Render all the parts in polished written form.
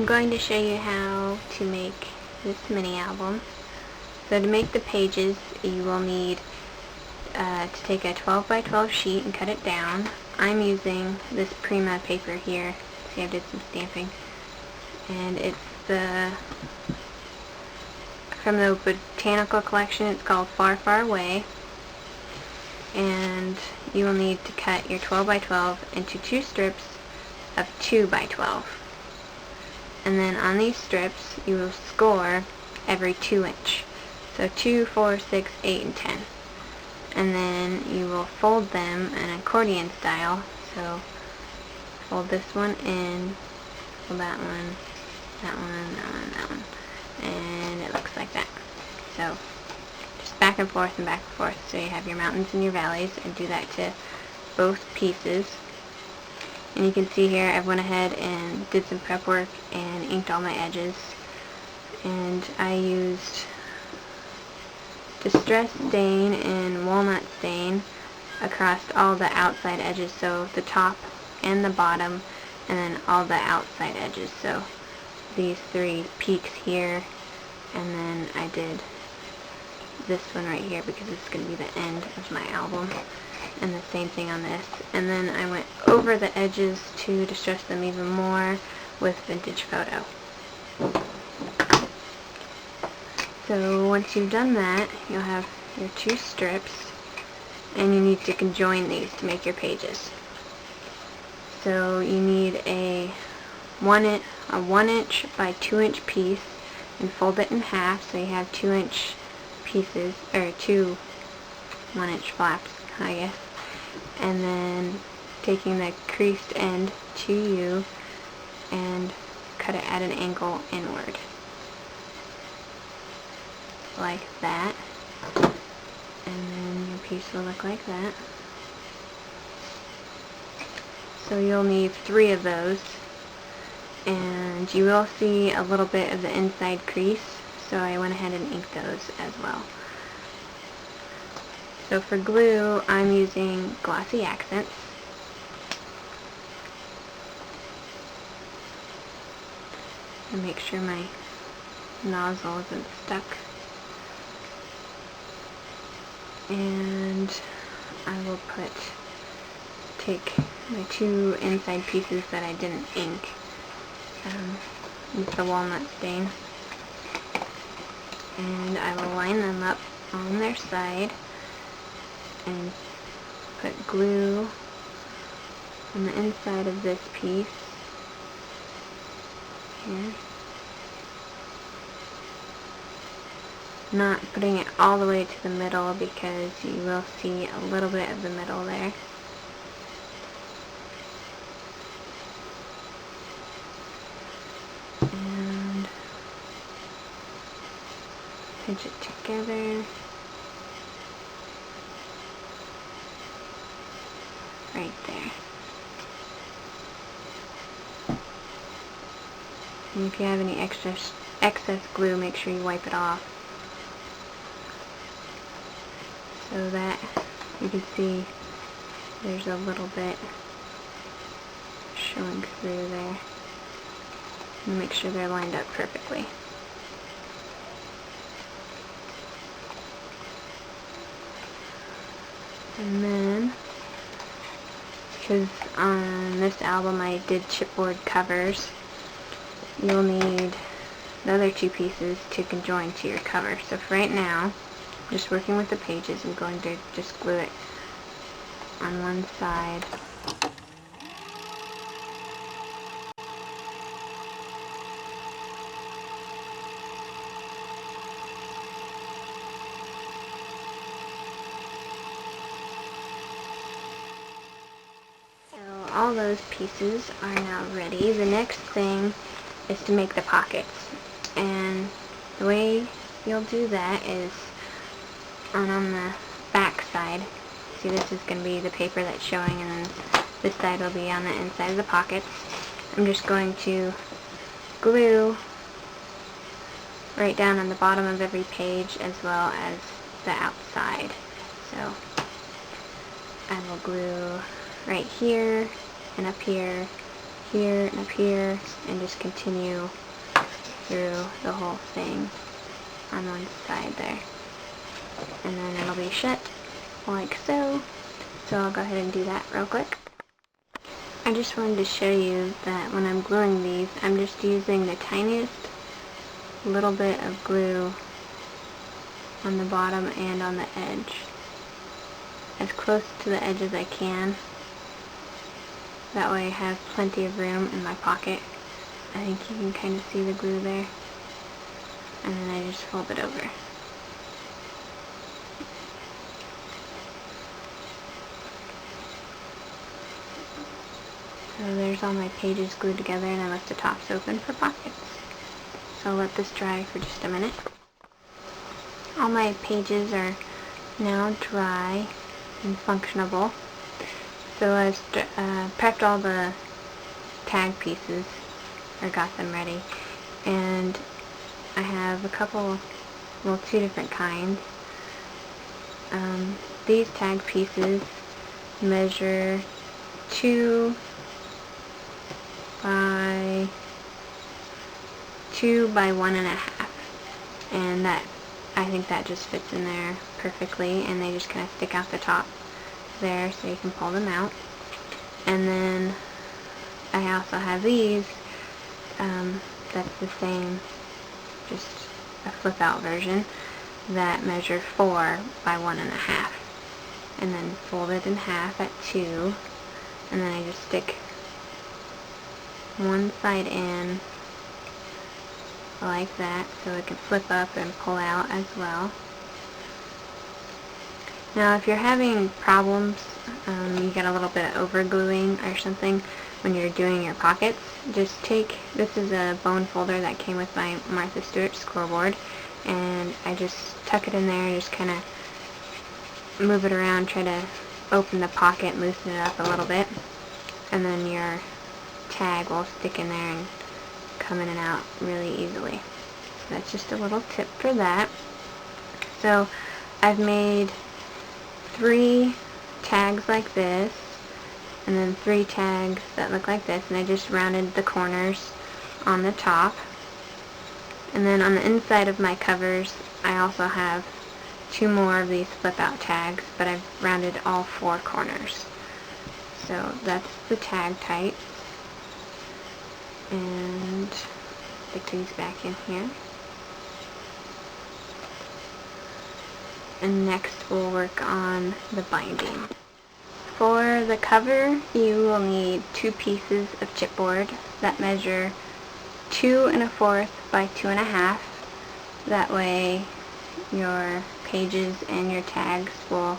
going to show you how to make this mini album. So to make the pages, you will need to take a 12 by 12 sheet and cut it down. I'm using this Prima paper here. See, I did some stamping. And it's from the Botanical Collection. It's called Far, Far Away. And you will need to cut your 12 by 12 into 2 strips of 2 by 12. And then on these strips, you will score every 2 inch. So 2, 4, 6, 8, and 10. And then you will fold them in accordion style. So fold this one in, fold that one, that one, that one, that one. And it looks like that. So just back and forth and back and forth. So you have your mountains and your valleys, and do that to both pieces. And you can see here I went ahead and did some prep work and inked all my edges. And I used Distress Stain and Walnut Stain across all the outside edges, so the top and the bottom, and then all the outside edges. So these 3 peaks here, and then I did this one right here because it's going to be the end of my album, and the same thing on this. And then I went over the edges to distress them even more with Vintage Photo. So once you've done that, you'll have your 2 strips, and you need to conjoin these to make your pages. So you need a 1 inch by 2 inch piece, and fold it in half so you have 2 inch pieces, or 2 1 inch flaps, I guess. And then taking the creased end to you and cut it at an angle inward, like that. And then your piece will look like that. So you'll need 3 of those, and you will see a little bit of the inside crease, so I went ahead and inked those as well. So for glue, I'm using Glossy Accents. And make sure my nozzle isn't stuck. And I will take my 2 inside pieces that I didn't ink with the walnut stain, and I will line them up on their side and put glue on the inside of this piece here. Not putting it all the way to the middle because you will see a little bit of the middle there. And pinch it together. Right there. And if you have any excess glue, make sure you wipe it off, so that you can see there's a little bit showing through there. And make sure they're lined up perfectly. And then, because on this album I did chipboard covers, you'll need the other 2 pieces to conjoin to your cover. So for right now, just working with the pages, I'm going to just glue it on one side. So all those pieces are now ready. The next thing is to make the pockets, and the way you'll do that is on the back side. See, this is going to be the paper that's showing, and then this side will be on the inside of the pockets. I'm just going to glue right down on the bottom of every page as well as the outside. So I will glue right here and up here, here and up here, and just continue through the whole thing on one side there. And then it'll be shut like so. So I'll go ahead and do that real quick. I just wanted to show you that when I'm gluing these, I'm just using the tiniest little bit of glue on the bottom and on the edge, as close to the edge as I can. That way I have plenty of room in my pocket. I think you can kind of see the glue there. And then I just fold it over. So there's all my pages glued together, and I left the tops open for pockets. So I'll let this dry for just a minute. All my pages are now dry and functionable. So I've prepped all the tag pieces, or got them ready, and I have a couple, well, two different kinds. These tag pieces measure 2 by 1.5, and that, I think that just fits in there perfectly, and they just kind of stick out the top there so you can pull them out. And then I also have these, that's the same, just a flip out version, that measure 4 by 1.5, and then fold it in half at 2, and then I just stick one side in like that so it can flip up and pull out as well. Now if you're having problems, you get a little bit of over gluing or something when you're doing your pockets, just take, this is a bone folder that came with my Martha Stewart scoreboard, and I just tuck it in there and just kind of move it around, try to open the pocket, loosen it up a little bit, and then your tag will stick in there and come in and out really easily. So that's just a little tip for that. So I've made 3 tags like this, and then 3 tags that look like this, and I just rounded the corners on the top. And then on the inside of my covers, I also have 2 more of these flip out tags, but I've rounded all 4 corners. So that's the tag type. And stick these back in here. And next we'll work on the binding. For the cover, you will need 2 pieces of chipboard that measure 2 1/4 by 2.5. That way your pages and your tags will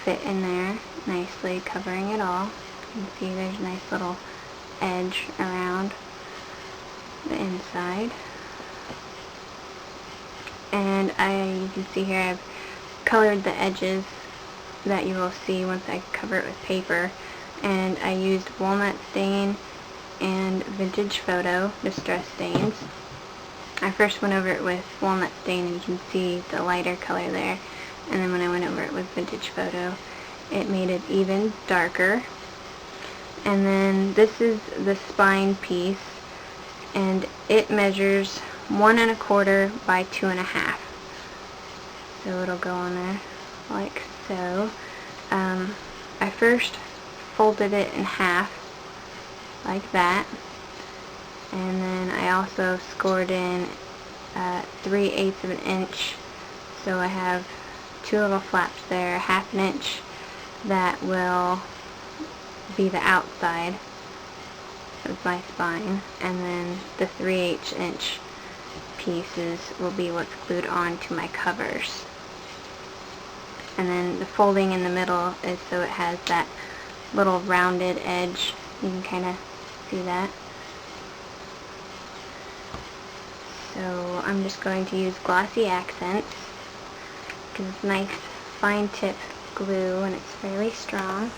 fit in there nicely, covering it all. You can see there's a nice little edge around the inside. And you can see here I've colored the edges that you will see once I cover it with paper, and I used walnut stain and vintage photo distress stains. I first went over it with walnut stain, and you can see the lighter color there, and then when I went over it with vintage photo, it made it even darker. And then this is the spine piece, and it measures 1 1/4 by 2.5. So it'll go on there like so. I first folded it in half like that, and then I also scored in 3/8 of an inch, so I have 2 little flaps there, 1/2 an inch, that will be the outside of my spine, and then the 3/8 inch pieces will be what's glued on to my covers. And then the folding in the middle is so it has that little rounded edge. You can kind of see that. So I'm just going to use Glossy Accents because it's nice fine tip glue and it's fairly strong.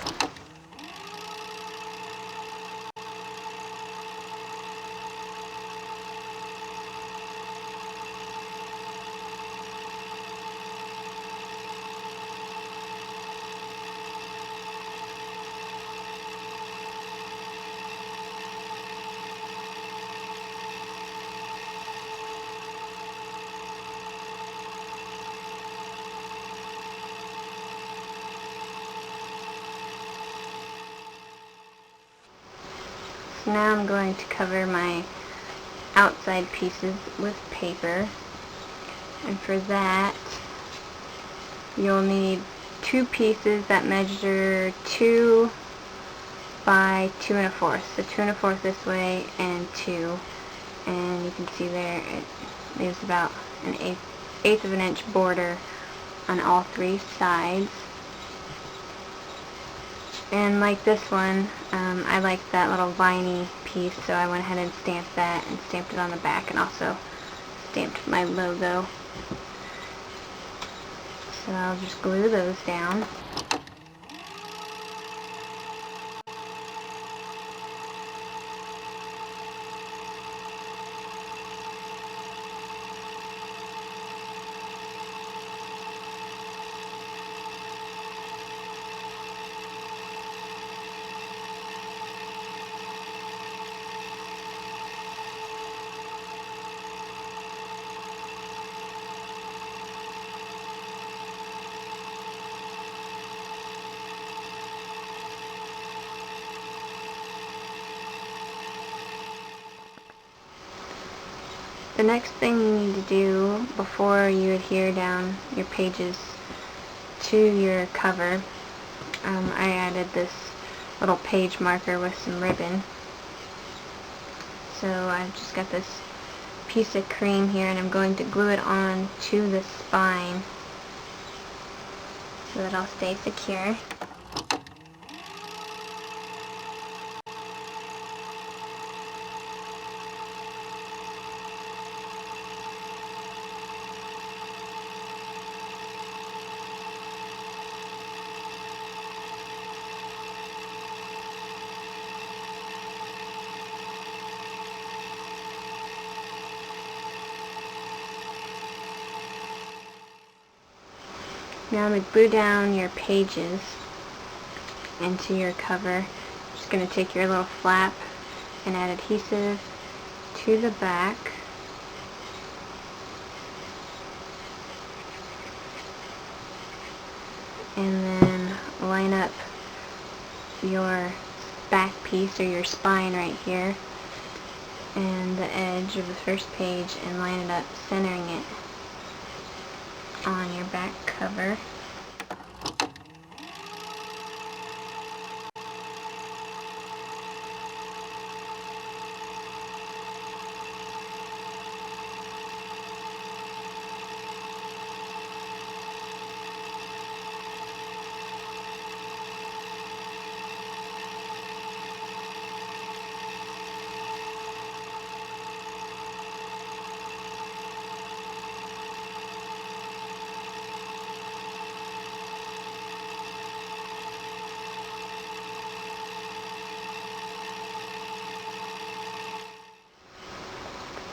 So now I'm going to cover my outside pieces with paper, and for that you'll need two pieces that measure 2 by 2 1/4. So 2 1/4 this way and 2, and you can see there it leaves about an eighth of an inch border on all 3 sides. And like this one, I like that little viney piece, so I went ahead and stamped that and stamped it on the back, and also stamped my logo. So I'll just glue those down. The next thing you need to do before you adhere down your pages to your cover, I added this little page marker with some ribbon. So I've just got this piece of cream here, and I'm going to glue it on to the spine so that it'll stay secure. Now I'm going to glue down your pages into your cover. Just going to take your little flap and add adhesive to the back. And then line up your back piece, or your spine right here, and the edge of the first page, and line it up, centering it on your back cover.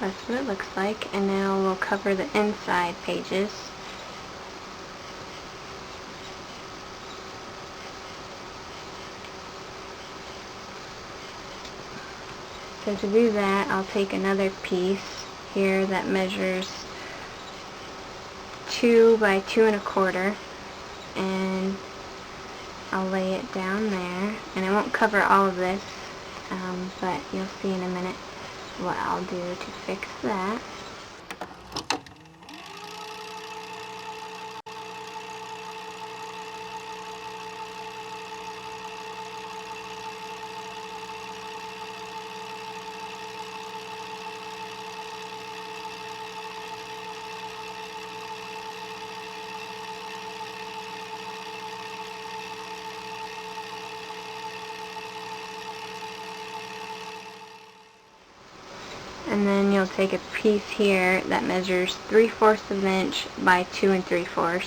That's what it looks like, and now we'll cover the inside pages. So to do that, I'll take another piece here that measures 2 by 2 1/4, and I'll lay it down there. And I won't cover all of this, but you'll see in a minute what I'll do to fix that. And then you'll take a piece here that measures 3/4 of an inch by 2 3/4,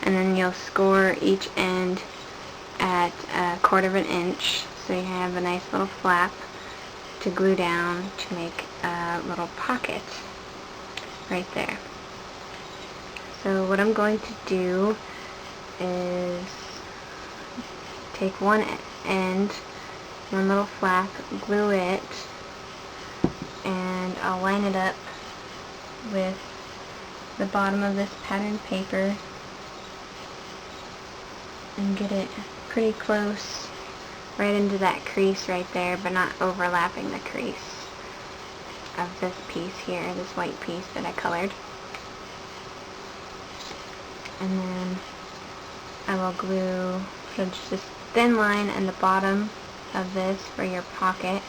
and then you'll score each end at 1/4 of an inch, so you have a nice little flap to glue down to make a little pocket right there. So what I'm going to do is take one end, one little flap, glue it, and I'll line it up with the bottom of this pattern paper and get it pretty close right into that crease right there, but not overlapping the crease of this piece here, this white piece that I colored. And then I will glue just this thin line in the bottom of this for your pocket,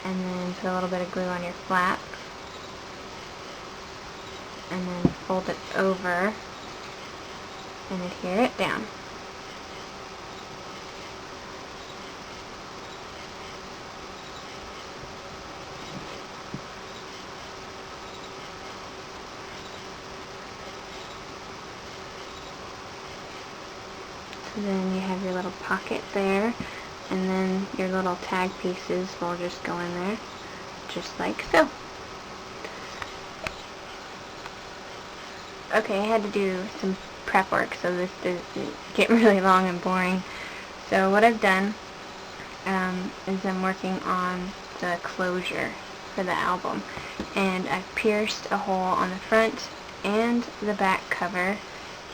and then put a little bit of glue on your flap, and then fold it over and adhere it down. So then you have your little pocket there, and then your little tag pieces will just go in there, just like so. Okay, I had to do some prep work so this doesn't get really long and boring. So what I've done is I'm working on the closure for the album, and I've pierced a hole on the front and the back cover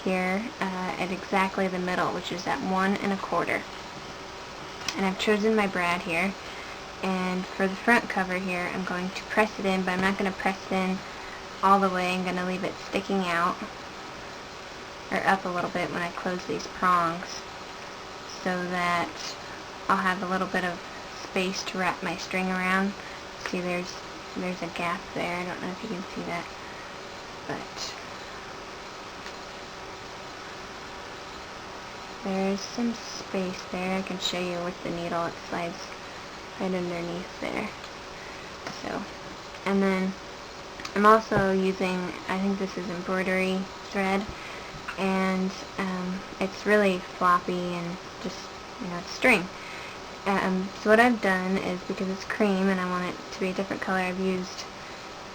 here at exactly the middle, which is at 1 1/4. And I've chosen my brad here, and for the front cover here I'm going to press it in, but I'm not going to press it in all the way. I'm going to leave it sticking out or up a little bit when I close these prongs, so that I'll have a little bit of space to wrap my string around. See, there's a gap there. I don't know if you can see that, but there's some space there. I can show you with the needle. It slides right underneath there. So, and then I'm also using, I think this is embroidery thread, and it's really floppy and just, it's string. So what I've done is, because it's cream and I want it to be a different color, I've used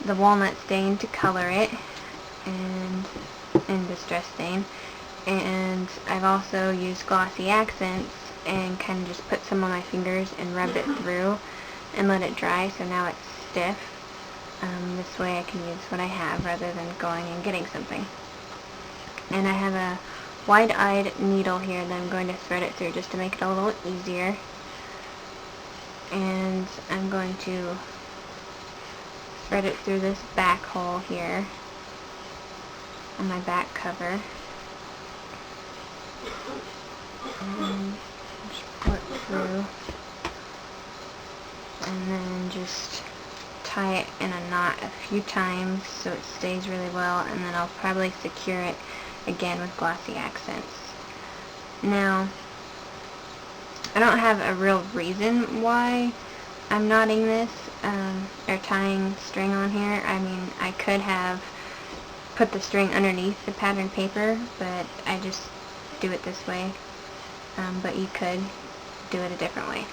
the walnut stain to color it, and distress stain, and I've also used glossy accents and kind of just put some on my fingers and rubbed it through and let it dry, so now it's stiff. This way I can use what I have rather than going and getting something. And I have a wide-eyed needle here that I'm going to thread it through just to make it a little easier. And I'm going to thread it through this back hole here on my back cover. And just pull it through, and then just tie it in a knot a few times so it stays really well, and then I'll probably secure it again with glossy accents. Now, I don't have a real reason why I'm knotting this or tying string on here. I mean, I could have put the string underneath the pattern paper, but I just do it this way. But you could do it a different way.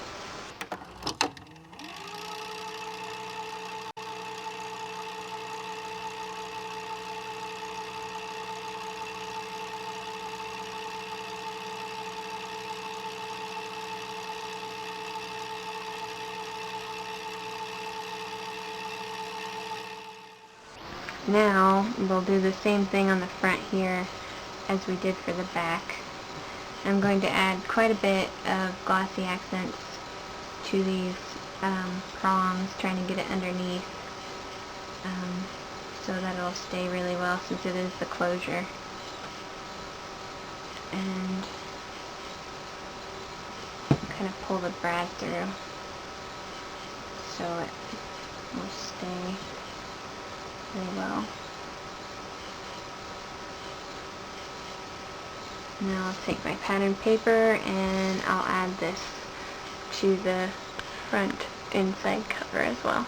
Now we'll do the same thing on the front here as we did for the back. I'm going to add quite a bit of glossy accents to these prongs, trying to get it underneath so that it'll stay really well, since it is the closure. And kind of pull the brad through so it will stay really well. Now I'll take my pattern paper and I'll add this to the front inside cover as well.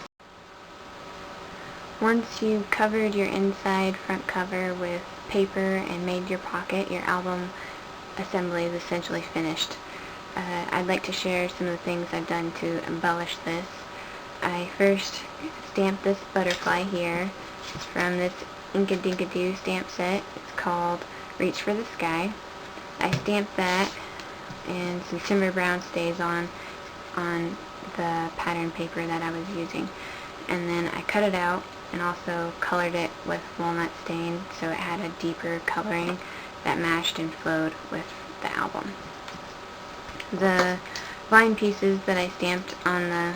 Once you've covered your inside front cover with paper and made your pocket, your album assembly is essentially finished. I'd like to share some of the things I've done to embellish this. I first stamped this butterfly here. It's from this Inkadinkado stamp set. It's called Reach for the Sky. I stamped that, and some Timber Brown stays on the pattern paper that I was using. And then I cut it out and also colored it with walnut stain so it had a deeper coloring that matched and flowed with the album. The vine pieces that I stamped on the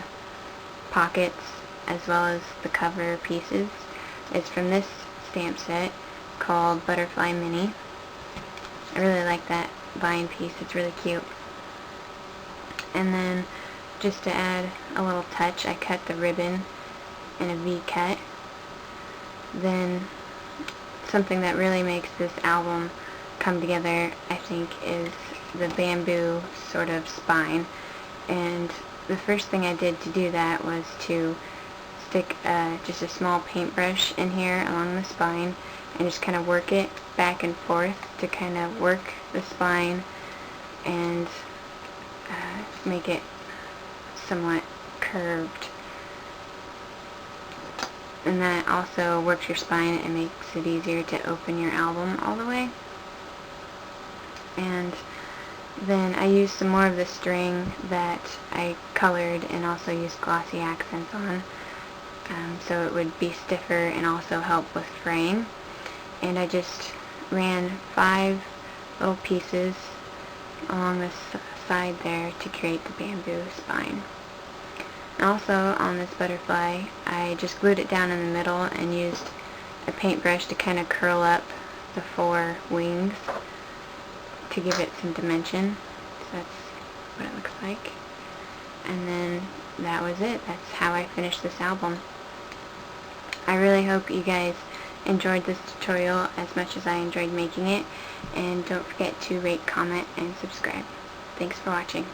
pockets as well as the cover pieces is from this stamp set called Butterfly Mini. I really like that vine piece, it's really cute. And then just to add a little touch, I cut the ribbon in a V-cut. Then something that really makes this album come together, I think, is the bamboo sort of spine. And the first thing I did to do that was to stick just a small paintbrush in here along the spine and just kind of work it back and forth to kind of work the spine and make it somewhat curved. And that also works your spine and makes it easier to open your album all the way. And then I used some more of the string that I colored and also used glossy accents on, so it would be stiffer and also help with fraying. And I just ran 5 little pieces along the side there to create the bamboo spine. Also on this butterfly, I just glued it down in the middle and used a paintbrush to kind of curl up the 4 wings to give it some dimension. So that's what it looks like. And then that was it. That's how I finished this album. I really hope you guys enjoyed this tutorial as much as I enjoyed making it. And don't forget to rate, comment, and subscribe. Thanks for watching.